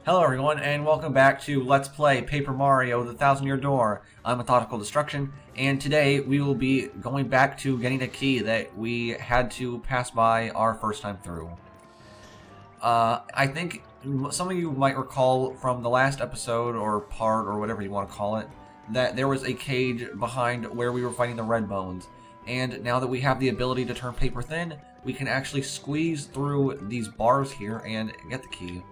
Hello everyone, and welcome back to Let's Play Paper Mario The Thousand Year Door. I'm Methodical Destruction, and today we will be going back to getting a key that we had to pass by our first time through. I think some of you might recall from the last episode, or part, or whatever you want to call it, that there was a cage behind where we were fighting the red bones. And now that we have the ability to turn paper thin, we can actually squeeze through these bars here and get the key.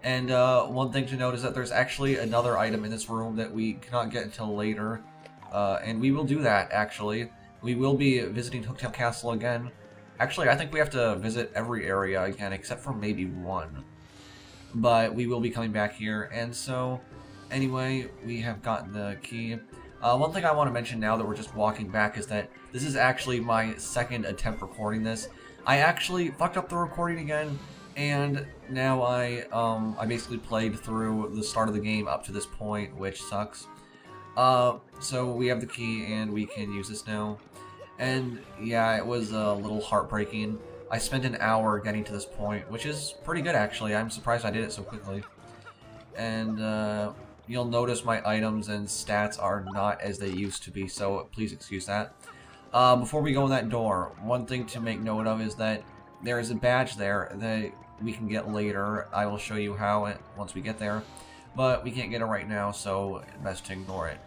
And one thing to note is that there's actually another item in this room that we cannot get until later. And we will do that, actually. We will be visiting Hooktail Castle again. Actually, I think we have to visit every area again, except for maybe one. But we will be coming back here. And so, anyway, we have gotten the key. One thing I want to mention now that we're just walking back is that this is actually my second attempt recording this. I actually fucked up the recording again. And now I basically played through the start of the game up to this point, which sucks. So we have the key and we can use this now. And yeah, it was a little heartbreaking. I spent an hour getting to this point, which is pretty good actually. I'm surprised I did it so quickly. And you'll notice my items and stats are not as they used to be, so please excuse that. Before we go in that door, one thing to make note of is that there is a badge there that we can get later. I will show you how once we get there, but we can't get it right now, so best to ignore it.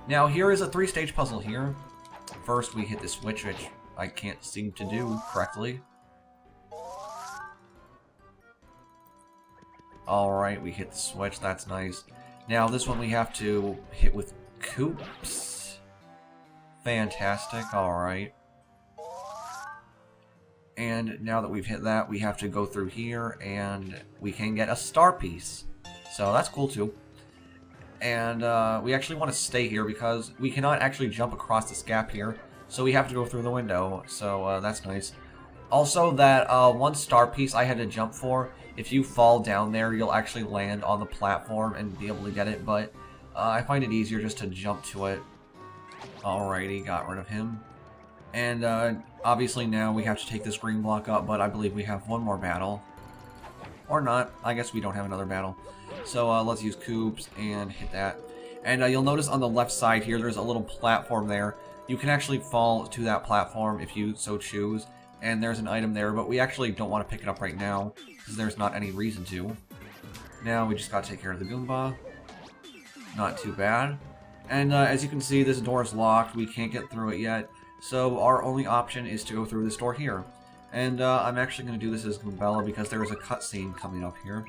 Now here is a 3-stage puzzle here. First we hit the switch, which I can't seem to do correctly. Alright, we hit the switch, that's nice. Now this one we have to hit with coops. Fantastic, alright. And now that we've hit that, we have to go through here, and we can get a star piece. So that's cool too. And we actually want to stay here because we cannot actually jump across this gap here. So we have to go through the window, so that's nice. Also, that one star piece I had to jump for, if you fall down there, you'll actually land on the platform and be able to get it. But I find it easier just to jump to it. Alrighty, got rid of him. And obviously now we have to take this green block up, but I believe we have one more battle. Or not. I guess we don't have another battle. So let's use cubes and hit that. And you'll notice on the left side here, there's a little platform there. You can actually fall to that platform if you so choose. And there's an item there, but we actually don't want to pick it up right now, because there's not any reason to. Now we just got to take care of the Goomba. Not too bad. And as you can see, this door is locked. We can't get through it yet. So our only option is to go through this door here. And I'm actually going to do this as Goombella because there is a cutscene coming up here.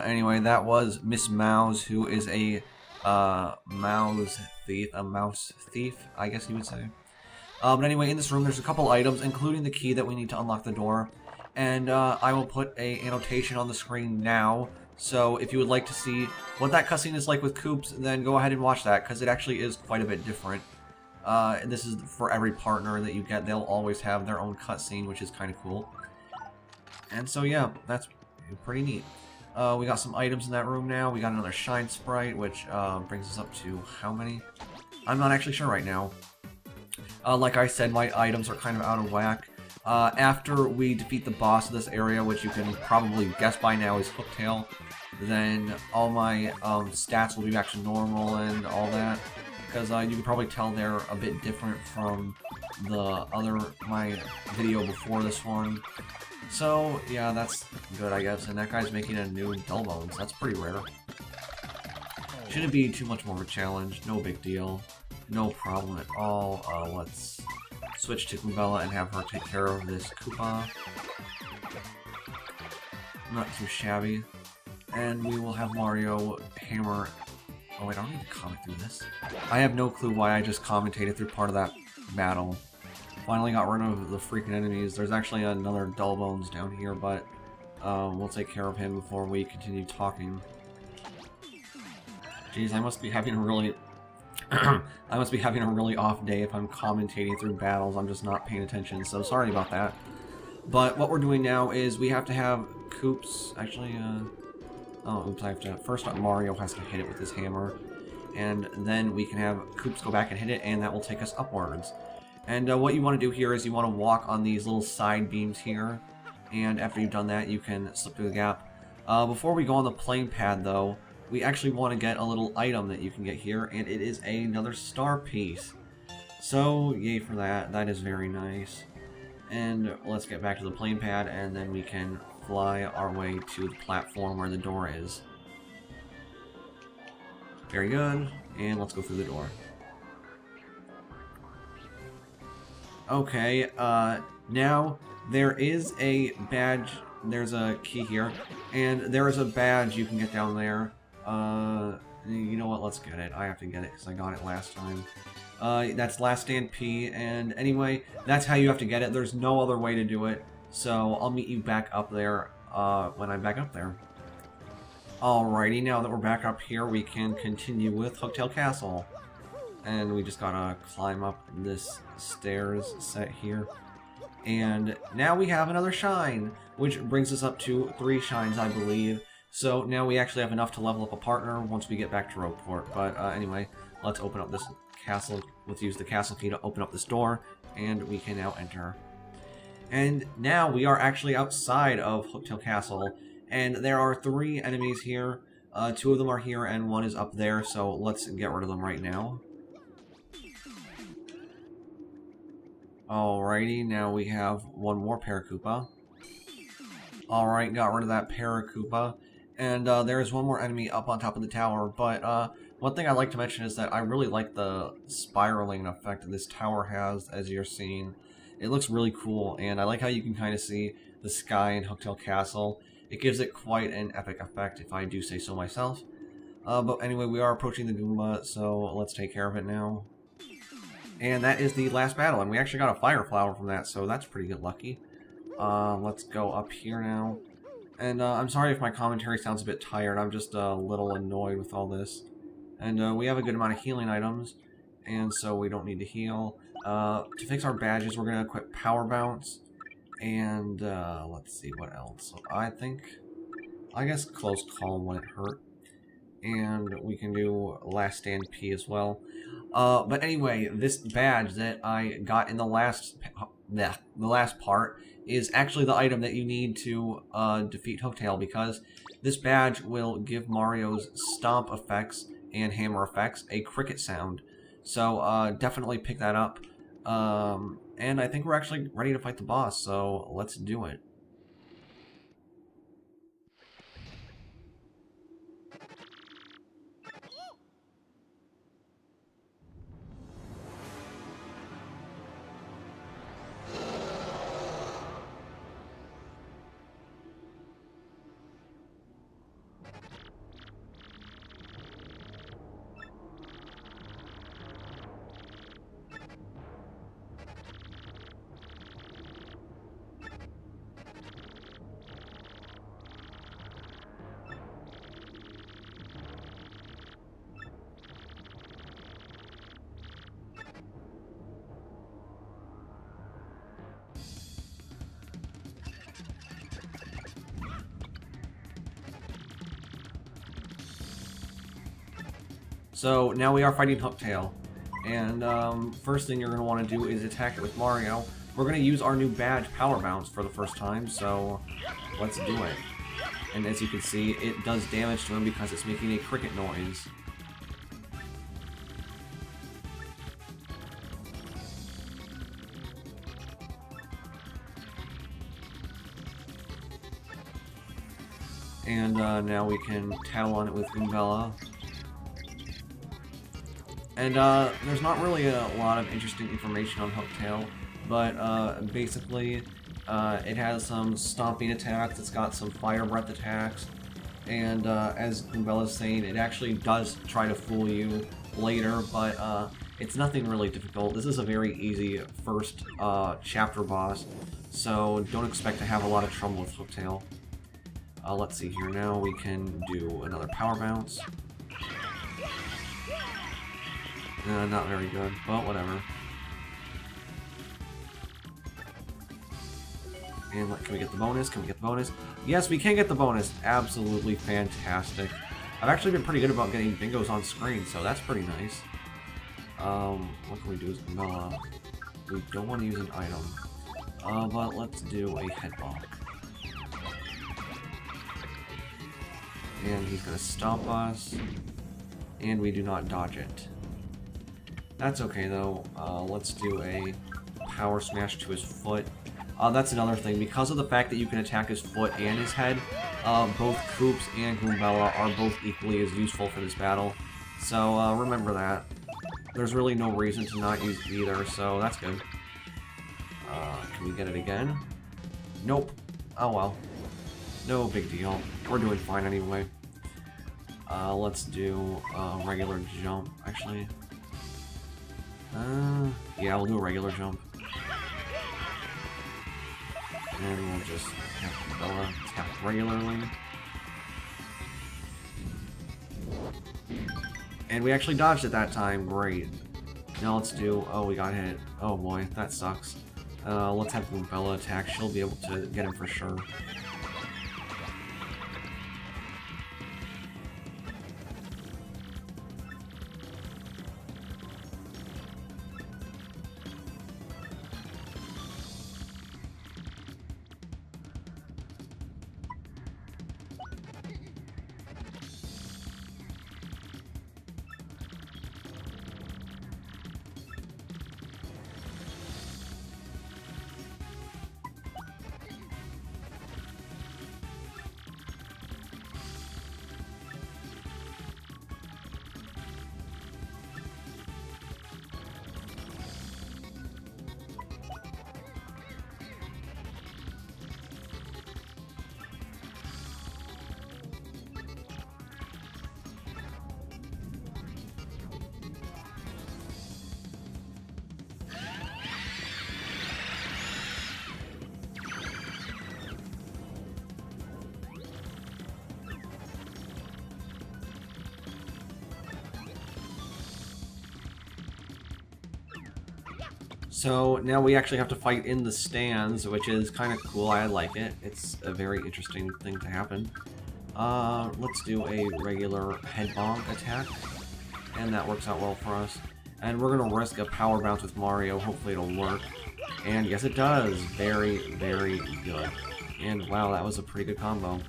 Anyway, that was Miss Mouse, who is a mouse thief, I guess you would say. But anyway, in this room there's a couple items, including the key that we need to unlock the door. And I will put a annotation on the screen now, so if you would like to see what that cutscene is like with Koops, then go ahead and watch that, because it actually is quite a bit different. This is for every partner that you get, they'll always have their own cutscene, which is kind of cool. And so yeah, that's pretty neat. We got some items in that room now. We got another Shine Sprite, which brings us up to how many? I'm not actually sure right now. Like I said, my items are kind of out of whack. After we defeat the boss of this area, which you can probably guess by now is Hooktail, then all my stats will be back to normal and all that. Because you can probably tell they're a bit different from my video before this one. So, yeah, that's good, I guess. And that guy's making a new Dull Bones. That's pretty rare. Shouldn't be too much more of a challenge. No big deal. No problem at all. Let's switch to Kubella and have her take care of this Koopa. Not too shabby. And we will have Mario hammer... Oh wait, I don't need to comment through this. I have no clue why I just commentated through part of that battle. Finally got rid of the freaking enemies. There's actually another Dull Bones down here, but we'll take care of him before we continue talking. Jeez, I must be having a really... I must be having a really off day if I'm commentating through battles. I'm just not paying attention, so sorry about that. But what we're doing now is we have to have Koops... Actually, oh, oops, I have to... First up, Mario has to hit it with his hammer. And then we can have Koops go back and hit it, and that will take us upwards. And what you want to do here is you want to walk on these little side beams here. And after you've done that, you can slip through the gap. Before we go on the playing pad, though, we actually want to get a little item that you can get here, and it is another star piece. So, yay for that. That is very nice. And let's get back to the playing pad, and then we can fly our way to the platform where the door is. Very good. And let's go through the door. Okay, now there is a badge. There's a key here, and there is a badge you can get down there. You know what? Let's get it. I have to get it because I got it last time. That's Last Stand P, and anyway, that's how you have to get it. There's no other way to do it, so I'll meet you back up there when I'm back up there. Alrighty, now that we're back up here, we can continue with Hooktail Castle. And we just gotta climb up this stairs set here. And now we have another shine, which brings us up to 3 shines, I believe. So now we actually have enough to level up a partner once we get back to Rogueport. But anyway, let's open up this castle. Let's use the castle key to open up this door, and we can now enter. And now we are actually outside of Hooktail Castle, and there are 3 enemies here. 2 of them are here, and 1 is up there, so let's get rid of them right now. Alrighty, now we have 1 more Paracoopa. Alright, got rid of that Paracoopa. And there's 1 more enemy up on top of the tower, but one thing I'd like to mention is that I really like the spiraling effect this tower has, as you're seeing. It looks really cool, and I like how you can kind of see the sky in Hooktail Castle. It gives it quite an epic effect, if I do say so myself. But anyway, we are approaching the Goomba, so let's take care of it now. And that is the last battle, and we actually got a Fire Flower from that, so that's pretty good lucky. Let's go up here now. And I'm sorry if my commentary sounds a bit tired, I'm just a little annoyed with all this. And we have a good amount of healing items, and so we don't need to heal. To fix our badges, we're going to equip Power Bounce, and let's see what else. I guess Close Call wouldn't hurt. And we can do Last Stand P as well. But anyway, this badge that I got in the last part is actually the item that you need to defeat Hooktail, because this badge will give Mario's stomp effects and hammer effects a cricket sound. So definitely pick that up. And I think we're actually ready to fight the boss, so let's do it. So now we are fighting Hooktail. And first thing you're going to want to do is attack it with Mario. We're going to use our new badge, Power Bounce, for the first time, so let's do it. And as you can see, it does damage to him because it's making a cricket noise. And now we can tattle on it with Goombella. And there's not really a lot of interesting information on Hooktail, but basically it has some stomping attacks, it's got some fire breath attacks, and as Goombella's saying, it actually does try to fool you later, but it's nothing really difficult. This is a very easy first chapter boss, so don't expect to have a lot of trouble with Hooktail. Let's see here, now we can do another Power Bounce. Not very good, but whatever. And can we get the bonus? Can we get the bonus? Yes, we can get the bonus. Absolutely fantastic. I've actually been pretty good about getting bingos on screen, so that's pretty nice. What can we do as Goombella? We don't want to use an item. But let's do a headlock. And he's going to stomp us. And we do not dodge it. That's okay though. Let's do a power smash to his foot. That's another thing. Because of the fact that you can attack his foot and his head, both Koops and Goombella are both equally as useful for this battle. So remember that. There's really no reason to not use either, so that's good. Can we get it again? Nope. Oh well. No big deal. We're doing fine anyway. Let's do a regular jump, actually. Yeah, we'll do a regular jump. And we'll just have Bella tap regularly. And we actually dodged it that time, great. Now let's do, oh, we got hit. Oh boy, that sucks. Let's have Bella attack, she'll be able to get him for sure. So now we actually have to fight in the stands, which is kind of cool. I like it. It's a very interesting thing to happen. Let's do a regular head bonk attack, and that works out well for us. And we're gonna risk a power bounce with Mario. Hopefully it'll work. And yes, it does. Very, very good. And wow, that was a pretty good combo.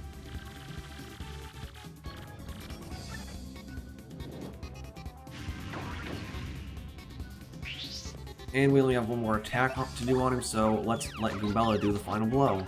And we only have one more attack to do on him, so let's let Goombella do the final blow.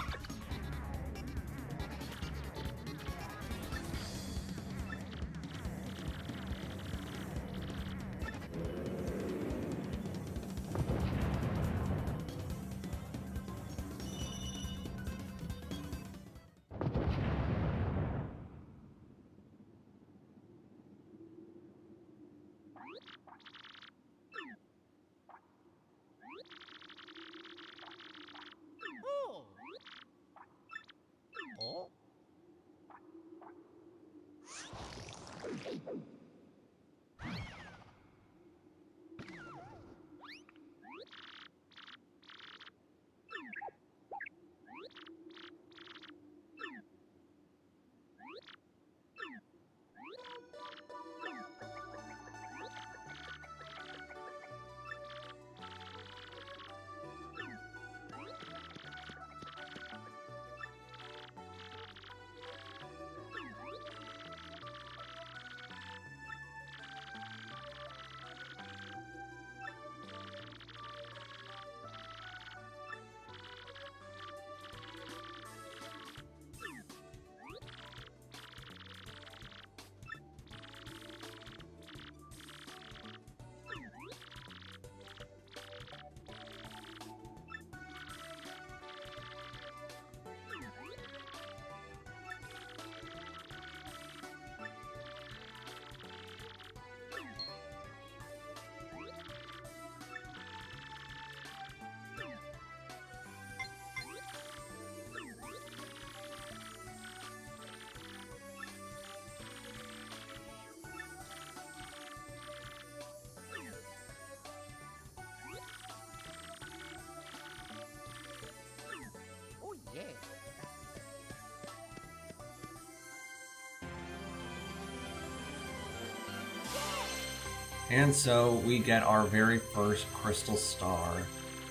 And so we get our very first crystal star.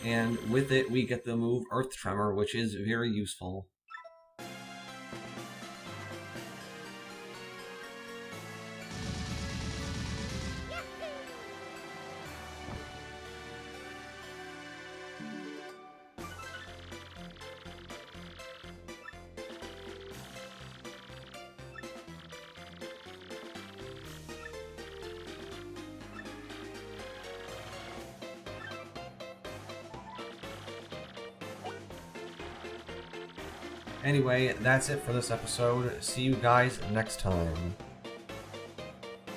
And with it, we get the move Earth Tremor, which is very useful. Anyway, that's it for this episode. See you guys next time.